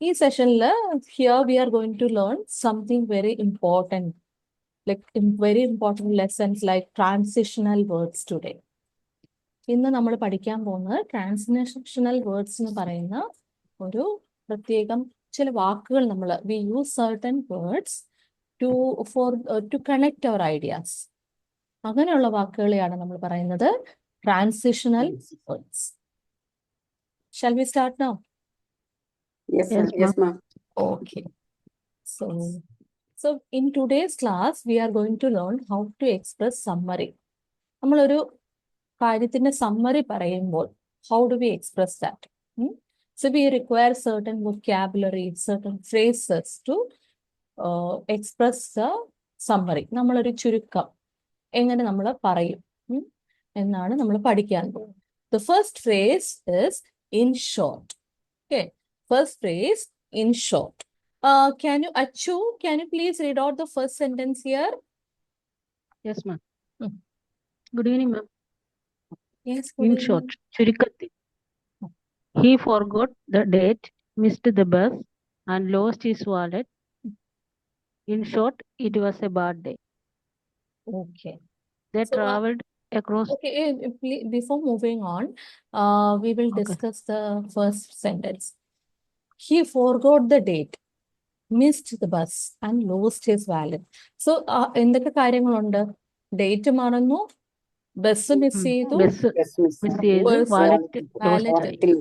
ഈ സെഷനിൽ here we are going to learn something very important, very important lessons like transitional words today. ഇന്ന് നമ്മൾ പഠിക്കാൻ പോകുന്നത് ട്രാൻസിഷണൽ വേർഡ്സ് എന്ന് പറയുന്ന ഒരു പ്രത്യേകം ചില വാക്കുകൾ. We use certain words to connect our ideas. അങ്ങനെയുള്ള വാക്കുകളെയാണ് നമ്മൾ പറയുന്നത് transitional words. Shall we start now? Yes, ma'am. Okay. So in today's class, we are going to learn how to express summary. നമ്മളൊരു കാര്യത്തിന്റെ സമ്മറി പറയുമ്പോൾ how do we express that? So we require certain vocabulary, certain phrases to express the summary. നമ്മളൊരു ചുരുക്കം എങ്ങനെ നമ്മൾ പറയും എന്നാണ് നമ്മൾ പഠിക്കാൻ പോകുന്നത്. The first phrase is in short. Okay. First phrase, in short. Achu, can you please read out the first sentence here? Yes, ma'am. Good evening, ma'am. Yes, In short, Churikati. He forgot the date, missed the bus, and lost his wallet. In short, it was a bad day. Okay. They traveled across. Okay, before moving on, we will discuss the first sentence. He forgot the date, missed the bus, and lost his wallet. So, എന്തൊക്കെ കാര്യങ്ങളുണ്ട്? Date മറന്നു, bus miss ചെയ്തു,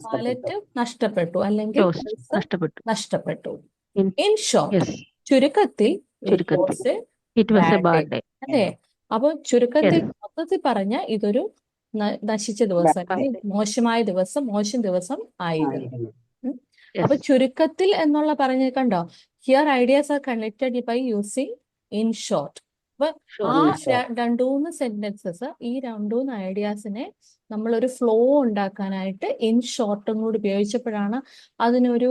wallet നഷ്ടപ്പെട്ടു, അല്ലെങ്കിൽ നഷ്ടപ്പെട്ടു. In short, ചുരുക്കത്തിൽ അല്ലേ? അപ്പൊ ചുരുക്കത്തിൽ മൊത്തത്തിൽ പറഞ്ഞ ഇതൊരു നശിച്ച ദിവസം, മോശമായ ദിവസം, മോശം ദിവസം ആയിരുന്നു. അപ്പൊ ചുരുക്കത്തിൽ എന്നുള്ള പറഞ്ഞ കണ്ടോ, here ideas are connected by using in short. അപ്പൊ ആ രണ്ടൂന്ന് സെന്റൻസസ്, ഈ രണ്ടൂന്ന് ഐഡിയാസിനെ നമ്മളൊരു ഫ്ലോ ഉണ്ടാക്കാനായിട്ട് ഇൻ ഷോർട്ടും കൂടി ഉപയോഗിച്ചപ്പോഴാണ് അതിനൊരു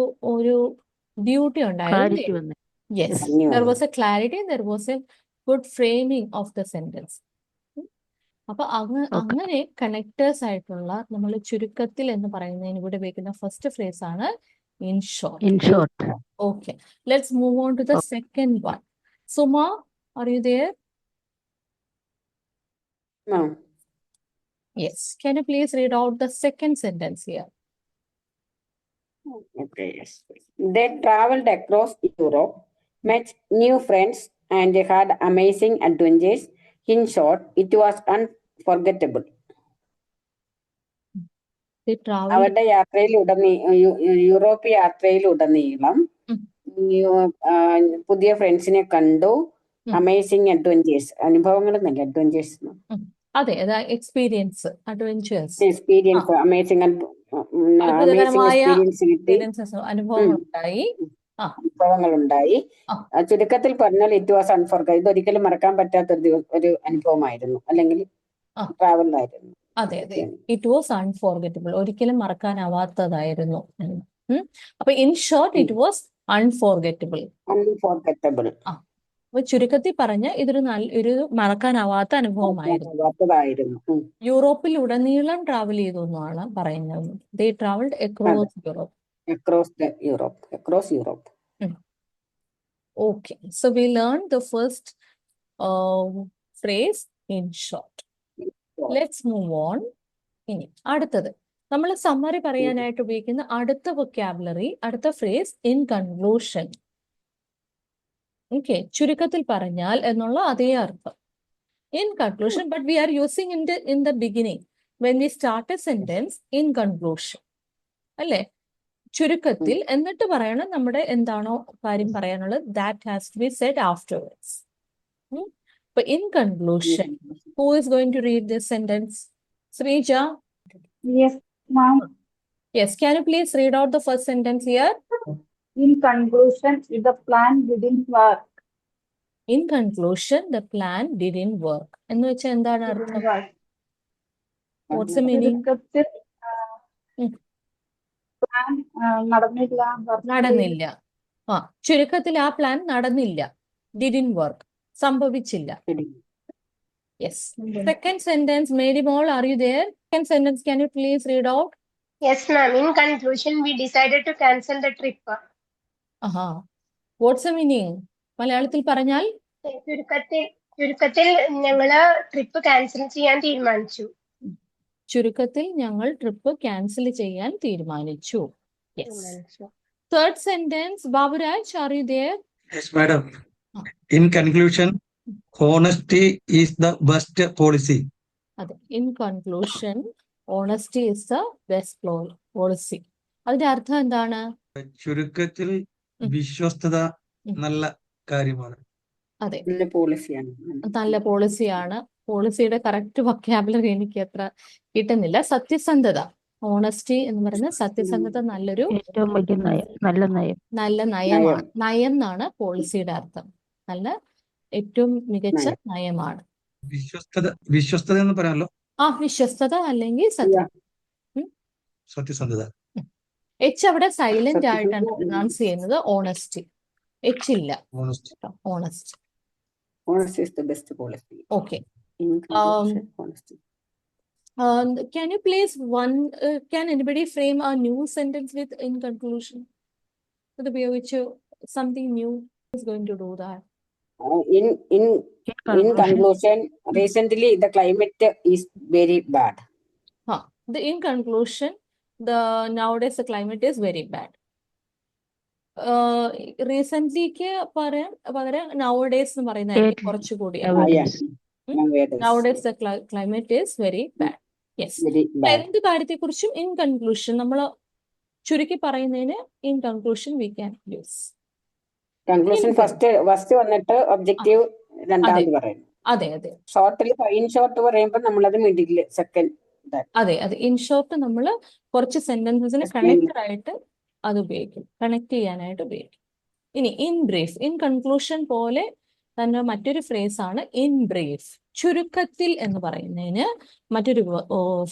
ബ്യൂട്ടി ഉണ്ടായത്. Yes, there was A clarity, there was A good framing of the sentence. അപ്പൊ അങ്ങനെ കണക്ടേഴ്സ് ആയിട്ടുള്ള നമ്മൾ ചുരുക്കത്തിൽ എന്ന് പറയുന്നതിന് കൂടെ ഉപയോഗിക്കുന്ന ഫസ്റ്റ് ഫ്രേസ് ആണ് in short. Okay, let's move on to the second one. Suma, are you there? No. Yes, can you please read out the second sentence here? Okay, yes. They traveled across Europe, met new friends, and they had amazing adventures. In short, it was unforgettable. അവരുടെ Europe യാത്രയിലുടനീളം പുതിയ ഫ്രണ്ട്സിനെ കണ്ടു. Amazing adventures, അനുഭവങ്ങൾ എന്നല്ല, adventures. അതെ, experience, adventures, experience, amazing അനുഭവങ്ങളുണ്ടായി. ചുരുക്കത്തിൽ പറഞ്ഞാൽ it was unforgettable. ഇതൊരിക്കലും മറക്കാൻ പറ്റാത്ത ഒരു അനുഭവമായിരുന്നു, അല്ലെങ്കിൽ ട്രാവലായിരുന്നു. അതെ, ഇറ്റ് വാസ് അൺഫോർഗറ്റബിൾ, ഒരിക്കലും മറക്കാനാവാത്തതായിരുന്നു. അപ്പൊ in short it was unforgettable. അപ്പൊ ചുരുക്കത്തിൽ പറഞ്ഞ ഇതൊരു മറക്കാനാവാത്ത അനുഭവമായിരുന്നു. യൂറോപ്പിൽ ഉടനീളം ട്രാവൽ ചെയ്തു എന്നാണ് പറയുന്നത്. They traveled across Europe. Okay, so we learned the first phrase in short. Let's move on. ഇനി അടുത്തത് നമ്മൾ സമ്മറി പറയാനായിട്ട് ഉപയോഗിക്കുന്ന അടുത്ത വൊക്കാബുലറി, അടുത്ത ഫ്രേസ് ഇൻ കൺക്ലൂഷൻ. ഓക്കെ, ചുരുക്കത്തിൽ പറഞ്ഞാൽ എന്നുള്ള അതേ അർത്ഥം, in conclusion. But we are using in the beginning when we start a sentence in conclusion, അല്ലേ? ചുരുക്കത്തിൽ എന്നിട്ട് പറയണം നമ്മുടെ എന്താണോ കാര്യം പറയാനുള്ളത്. That has to be said afterwards. But in conclusion, who is going to read this sentence? Srija? Yes, ma'am. Yes, can you please read out the first sentence here? In conclusion, the plan didn't work. In conclusion, the plan didn't work. എന്ന് വെച്ചാൽ എന്താണ് അർത്ഥം? What's the meaning? Plan നടന്നില്ല. ചുരുക്കത്തിൽ ആ plan നടന്നില്ല. Didn't work. സംഭവിച്ചില്ല. Yes. Second sentence, Mary Moll, are you there? Second sentence, can you please read out? Yes, ma'am. In conclusion, we decided to cancel the trip. Aaha. What's a meaning? മലയാളത്തിൽ പറഞ്ഞാൽ ചുരുക്കത്തിൽ ഞങ്ങള് trip cancel ചെയ്യാൻ തീരുമാനിച്ചു. ചുരുക്കത്തിൽ ഞങ്ങൾ trip cancel ചെയ്യാൻ തീരുമാനിച്ചു. Yes. Third sentence, Baburaj, are you there? Yes, madam. In conclusion, honesty is the best policy. അതെ, in conclusion honesty is the best policy. അതിന്റെ അർത്ഥം എന്താണ്? ചുരുക്കത്തിൽ വിശ്വസ്തത നല്ല കാര്യമാണ്. അതെ, നല്ല പോളിസിയാണ്. നല്ല പോളിസിയാണ്. പോളിസിയുടെ കറക്റ്റ് വൊക്കാബുലറി എനിക്ക് അത്ര കിട്ടുന്നില്ല. സത്യസന്ധത, ഓണസ്റ്റി എന്ന് പറയുന്നത് സത്യസന്ധത നല്ലൊരു ഏറ്റവും വലിയ നയം, നല്ല നയം. നല്ല നയമാണ്. നയം എന്നാണ് പോളിസിയുടെ അർത്ഥം. നല്ല ഏറ്റവും മികച്ച നയമാണ്. വിശ്വസ്തത എന്ന് പറയാമല്ലോ. വിശ്വസ്തത അല്ലെങ്കിൽ സത്യസന്ധത. എച്ച് അവിടെ സൈലന്റ് ആയിട്ടാണ് പ്രൊനൗൺസ് ചെയ്യുന്നത്. ഓണസ്റ്റി, എച്ച് ഇല്ല. Honest. Honesty is the best policy. Okay. In conclusion, honesty. Can you please can anybody frame a new sentence with in conclusion? With which something new is going to do that. In conclusion, recently the climate is very bad. In conclusion, nowadays the climate is very bad. റീസെന്റ്ലിക്ക് പകരം nowadays എന്ന് പറയുന്നതായിരിക്കും കുറച്ചുകൂടി. Nowadays the climate is very bad. Yes. എന്ത് കാര്യത്തെക്കുറിച്ചും in conclusion നമ്മൾ ചുരുക്കി പറയുന്നതിന് in conclusion we can use. Conclusion first വന്നിട്ട് objective രണ്ടാമത് പറയുന്നു. അതെ അതെ. ഷോർട്ടിൽ ഇൻ ഷോർട്ട് പറയുമ്പോൾ നമ്മളത് മിഡിൽ സെക്കൻഡ്. അതെ അതെ. ഇൻ ഷോർട്ട് നമ്മൾ കുറച്ച് സെന്റൻസസിന് കണക്റ്റഡ് ആയിട്ട് അത് ഉപയോഗിക്കും, കണക്ട് ചെയ്യാനായിട്ട് ഉപയോഗിക്കും. ഇനി ഇൻ ബ്രീഫ്, ഇൻ കൺക്ലൂഷൻ പോലെ തന്നെ മറ്റൊരു ഫ്രേസ് ആണ് ഇൻ ബ്രീഫ്. ചുരുക്കത്തിൽ എന്ന് പറയുന്നതിന് മറ്റൊരു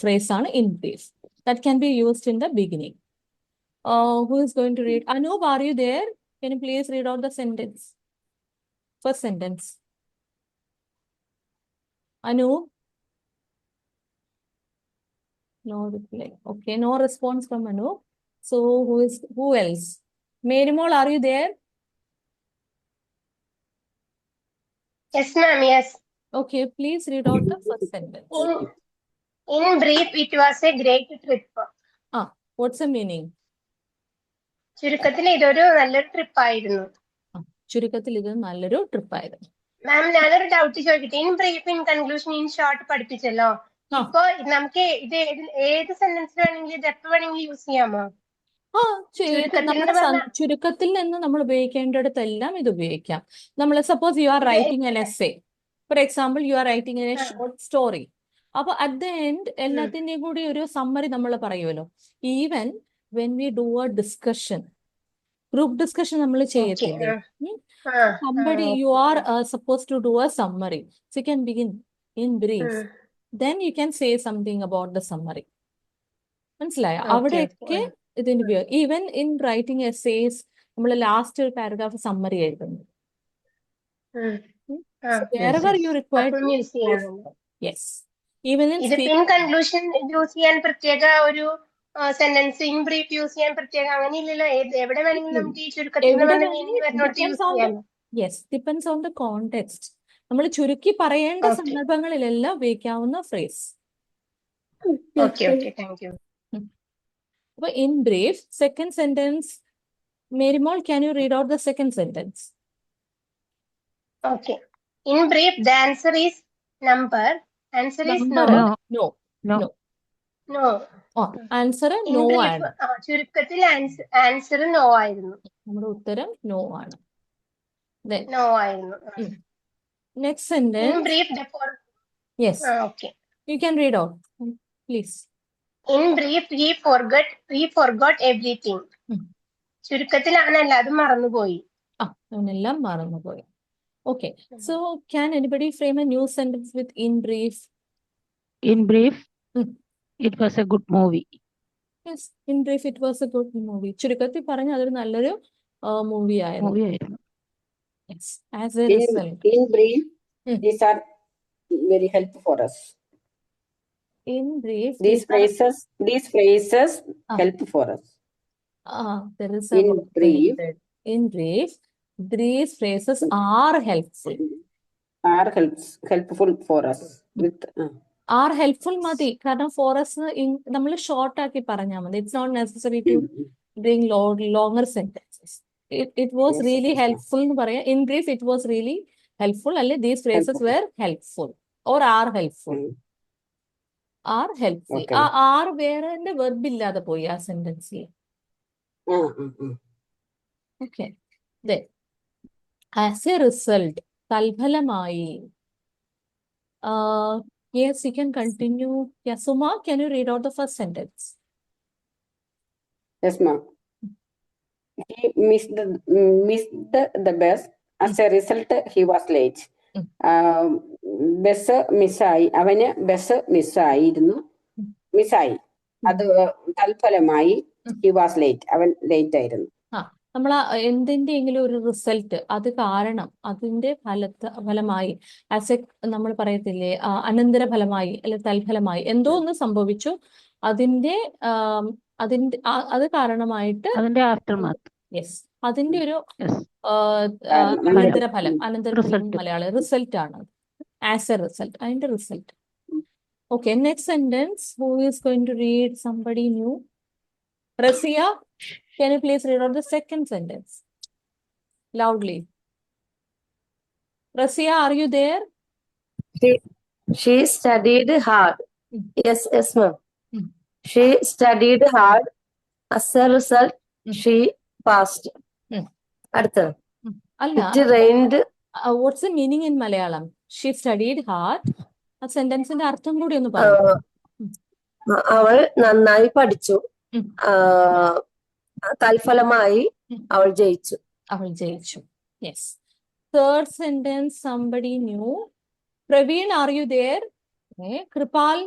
ഫ്രേസ് ആണ് in brief. That can be used in the beginning. Who is going to read? Anoop, are you there? Can you please read out the sentence? First sentence. Anoop? No reply. Okay, no response from Anoop. So who else? Merimol, are you there? Yes, ma'am. Yes. Okay, please read out the first sentence. In brief, it was a great trip. What's the meaning? ചുരുക്കത്തിൽ ഇതൊരു നല്ലൊരു trip ആയിരുന്നു. ചുരുക്കത്തിൽ ഇത് നല്ലൊരു trip ആയിരുന്നു. മാം, ഞാനൊരു doubt ചോദിക്കട്ടെ. In brief, in conclusion, in short പഠിപ്പിച്ചല്ലോ. ഇപ്പൊ നമുക്ക് ഇത് ഏത് സെന്റൻസ് വേണമെങ്കിലും ഇത് എപ്പോ വേണമെങ്കിലും യൂസ് ചെയ്യാമോ? ചുരുക്കത്തിൽ നിന്ന് നമ്മൾ ഉപയോഗിക്കേണ്ടിടത്തെല്ലാം ഇത് ഉപയോഗിക്കാം. നമ്മൾ suppose you are writing N essay, for example you are writing N short story. അപ്പൊ അറ്റ് ദ എൻഡ് എല്ലാത്തിന്റെയും കൂടി ഒരു സമ്മറി നമ്മൾ പറയുമല്ലോ. Even when we do A discussion, group discussion നമ്മൾ ചെയ്യത്തില്ലേ, somebody you are supposed to do a summary, so you can begin in brief, then you can say something about the summary. മനസ്സിലായോ? അവിടെയൊക്കെ ഇതിന് ഉപയോഗം. Even in writing essays നമ്മൾ last ഒരു paragraph summary എഴുതുന്നു. wherever you require to use. Yes. Even in conclusion use ചെയ്യാൻ പ്രത്യേക ഒരു സെന്റൻസ്, ഇൻ ബ്രീഫ് യൂസ് ചെയ്യാൻ പ്രത്യേക അങ്ങനെ ഇല്ലല്ലോ. എവിടെ വേണമെങ്കിലും നമുക്ക് ഈ ചുരുക്കത്തിൽ yes, depends on the context. നമ്മൾ ചുരുക്കി പറയേണ്ട സന്ദർഭങ്ങളിലെല്ലാം ഉപയോഗിക്കാവുന്ന ഫ്രേസ്. അപ്പൊ in brief, second sentence. Marymol, can you read out the second sentence? Okay. In brief, the answer is number. Answer is no. No. Answer no ആണ്. ചുരുക്കത്തിൽ ആൻസർ നോ ആയിരുന്നു. നമ്മുടെ ഉത്തരം നോ ആണ്. നോ ആയിരുന്നു. Next sentence. In brief, yes. Okay. You can read out, please. In brief, he forgot everything. ചുരുക്കത്തിൽ അവനെല്ലാതും മറന്നുപോയി. അവനെല്ലാം മറന്നുപോയി. Okay. So can anybody frame a new sentence with in brief? In brief, it was a good movie. Yes, in brief it was a good movie. ചുരുക്കത്തിൽ പറഞ്ഞ അതൊരു നല്ലൊരു movie ആയിരുന്നു. Yes, as a result. In brief, these are very helpful for us. In brief, these phrases help for us. There is in brief. in brief, these phrases are helpful. Are helpful for us with Are helpful മതി, കാരണം for us നമ്മൾ short ആക്കി പറഞ്ഞാൽ മതി. It's not necessary to bring longer sentences. It was Yes, really yes, helpful എന്ന് പറയാം. In brief, it was really helpful. അല്ലെ these phrases Helpful. were helpful or are helpful. Are helpful. Okay. ആ are വേറെ verb ഇല്ലാതെ പോയി ആ സെന്റൻസിൽ. Okay. Then, as a result, തൽഫലമായി. Yes, you can continue. Yeah, Suma, can you read out the first sentence? Yes, ma'am. He missed the bus. As a result, he was late. Bus മിസ്സായി, അവന് bus മിസ്സായി. അത് തൽഫലമായി he was late. അവൻ late ആയിരുന്നു. നമ്മൾ എന്തിൻ്റെയെങ്കിലും ഒരു result, അത് കാരണം, അതിന്റെ ഫലമായി, ആസ് എ നമ്മൾ പറയത്തില്ലേ, അനന്തര ഫലമായി അല്ലെ തൽഫലമായി എന്തോ ഒന്ന് സംഭവിച്ചു, അത് കാരണമായിട്ട് അതിന്റെ ആഫ്റ്റർമാത്ത്. യെസ്, അതിന്റെ ഒരു Yes. അനന്തരഫലം Result. മലയാളം റിസൾട്ട് ആണ്. ആസ് എ റിസൾട്ട്, അതിന്റെ result. Okay, next sentence. Who is going to read? Somebody new? Razia, can you please read out the second sentence loudly? Rasia, are you there? She studied hard. Yes, ma'am. Mm. She studied hard. As a result, she passed. അടുത്ത. അല്ല, It rained. what's the meaning in Malayalam? She studied hard. ആ സെന്റൻസിന്റെ അർത്ഥം കൂടി ഒന്ന് പറയൂ. അവൾ നന്നായി പഠിച്ചു. തൽഫലമായി അവൾ ജയിച്ചു. Yes. Third sentence, somebody new. Praveen, are you there? Okay. Kripal,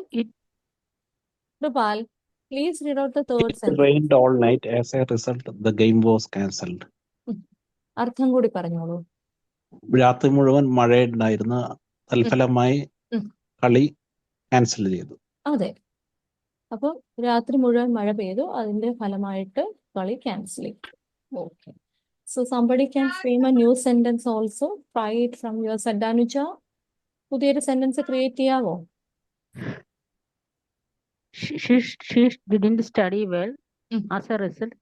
please read out the third It sentence. rained all night. As a result, the game was cancelled. അർത്ഥം കൂടി പറഞ്ഞോളൂ. രാത്രി മുഴുവൻ മഴയുണ്ടായിരുന്ന, തൽഫലമായി കളി ക്യാൻസൽ ചെയ്തു. അതെ, അപ്പൊ രാത്രി മുഴുവൻ മഴ പെയ്തു, അതിന്റെ ഫലമായിട്ട് കളി ക്യാൻസൽ ചെയ്തു. Okay, so somebody can frame a new sentence also. Try it from your side. Anuja, പുതിയൊരു സെന്റൻസ് ക്രിയേറ്റ് ചെയ്യാവോ? She didn't study well. As a result,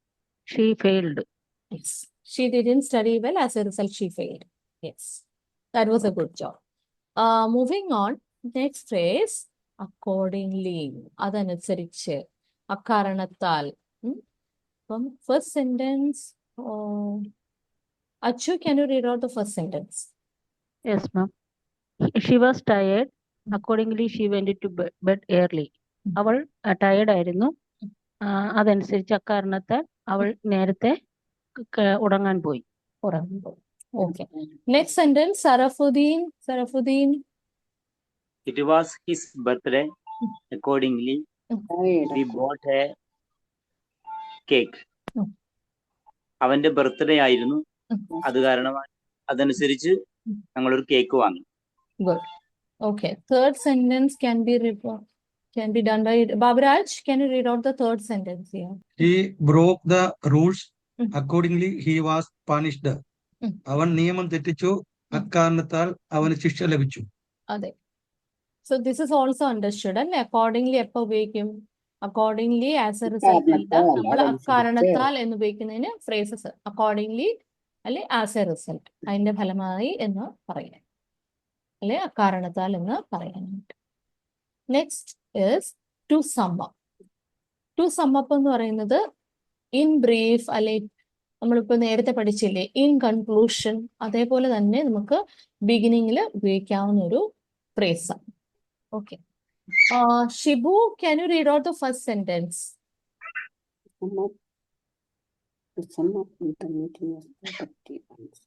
she failed. Yes, she didn't study well. As a result, she failed. Yes, that was a good job. Moving on, next phrase, accordingly. അതനുസരിച്ച്, അക്കാരണത്താൽ. അപ്പം first sentence, Achu, can you read out the first sentence? Yes, ma'am. She was tired. Accordingly, she went to bed early. അവൾ tired ആയിരുന്നു, അതനുസരിച്ച് അക്കാരണത്താൽ അവൾ നേരത്തെ ഉറങ്ങാൻ പോയി. Okay. Next sentence, Sarafuddin. It was his birthday. Accordingly, we bought a cake. അവന്റെ birthday ആയിരുന്നു, അത് കാരണമായി അതനുസരിച്ച് ഞങ്ങളൊരു കേക്ക് വാങ്ങി. Good. Okay. Third sentence can be done by Babaraj. Can you read out the third sentence here? He broke the rules. Accordingly, he was punished. അവൻ നിയമം തെറ്റിച്ചു, അക്കാരണത്താൽ അവന് ശിക്ഷ ലഭിച്ചു. അതെ. So this is also understood. അല്ലേ? Accordingly എപ്പോ ഉപയോഗിക്കും? Accordingly, as a result. നമ്മൾ അക്കാരണത്താൽ എന്ന് ഉപയോഗിക്കുന്നതിന് phrases accordingly അല്ലെ as a result, അതിന്റെ ഫലമായി എന്ന് പറയാൻ, അല്ലെ അക്കാരണത്താൽ എന്ന് പറയാനായിട്ട്. Next is to sum up. To sum up എന്ന് പറയുന്നത് in brief അല്ലെ നമ്മളിപ്പോ നേരത്തെ പഠിച്ചില്ലേ in conclusion, അതേപോലെ തന്നെ നമുക്ക് ബിഗിനിങ്ങിൽ ഉപയോഗിക്കാവുന്ന ഒരു ഫ്രേസ് ആണ്. Okay, Shibu, can you read out the first sentence?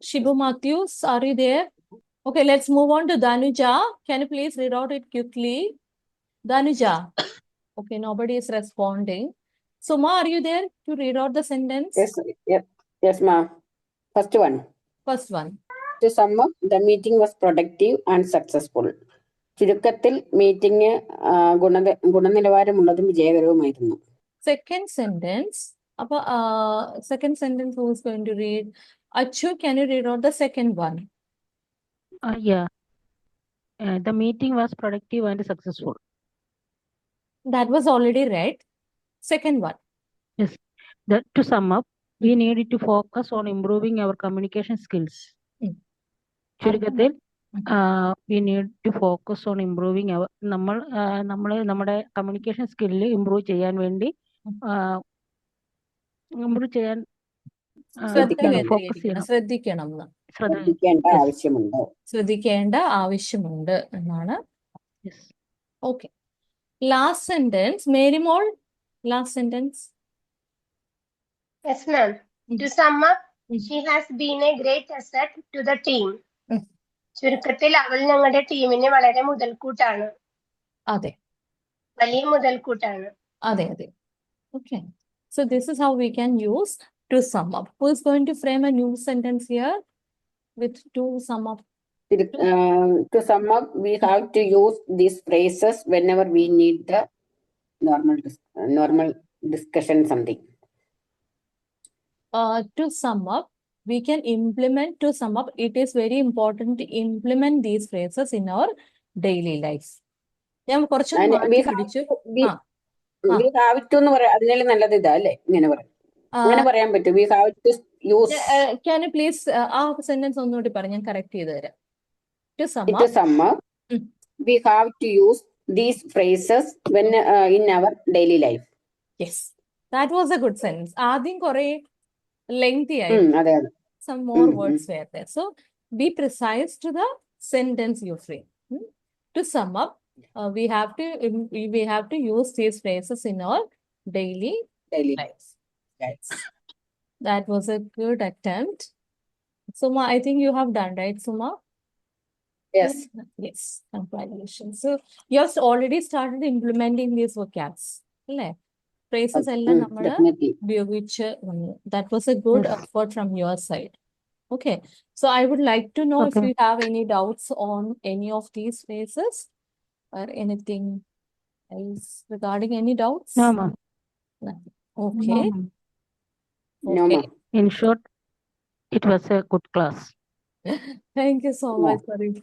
Shibu Matthews, are you there? Okay, let's move on to Danuja. Can you please read out it quickly? Danuja. Okay, nobody is responding. Suma, are you there to read out the sentence? Yes, ma'am. First one. To sum up, the meeting was productive and successful. ചുരുക്കത്തിൽ meeting ഗുണനിലവാരമുള്ളതും വിജയകരവുമായിരുന്നു. Second sentence. Second sentence, who is going to read? Achu, can you read out the second one? Yeah. The meeting was productive and successful. That was already read. Second one. Yes. To sum up, we needed to focus on improving our communication skills. ചുരുക്കത്തിൽ we need to focus on improving our നമ്മുടെ communication skill improve ചെയ്യാൻ വേണ്ടി ശ്രദ്ധിക്കേണ്ട ആവശ്യമുണ്ട് എന്നാണ്. Okay. Last sentence, Marymol, last sentence. Yes, ma'am. To sum up, she has been a great asset to the team. ചുരുക്കത്തിൽ അവൾ ഞങ്ങളുടെ ടീമിന് വളരെ മുതൽക്കൂട്ടാണ്. അതെ, വലിയ മുതൽക്കൂട്ടാണ്. അതെ അതെ. Okay. So this is how we can use to sum up. Who is going to frame a new sentence here with to sum up? To sum up, we have to use these phrases whenever we need the normal discussion something. To sum up, we can implement to sum up. It is very important to implement these phrases in our daily life. ഞാൻ കുറച്ച് മാറ്റി പിടിച്ചു. We have to എന്ന് പറയാം. അതിനേലും നല്ലത് ഇതാ അല്ലേ? ഇങ്ങനെ പറയാം. അങ്ങനെ പറയാൻ പറ്റും. We have to use. Can you please ആ സെന്റൻസ് ഒന്നുകൂടി പറഞ്ഞു, ഞാൻ കറക്റ്റ് ചെയ്ത് തരാം. To sum up, we have to use these phrases when in our daily life. Yes, that was a good sentence. ആദ്യം കുറെ lengthy ആയി. Some more words were there. So be precise to the sentence you frame. To sum up, we have to use these phrases in our daily lives. Yes. That was a good attempt. Suma, I think you have done, right, Suma? Yes. Yes, congratulations. So you have already started implementing these vocabs. Phrases എല്ലാം നമ്മൾ ഉപയോഗിച്ച് വന്നു. That was a good effort from your side. Okay, so I would like to know if you have any doubts on any of these phrases or anything else regarding any doubts? No, ma'am. Okay. No, ma'am. In short, it was a good class. Thank you so much for it.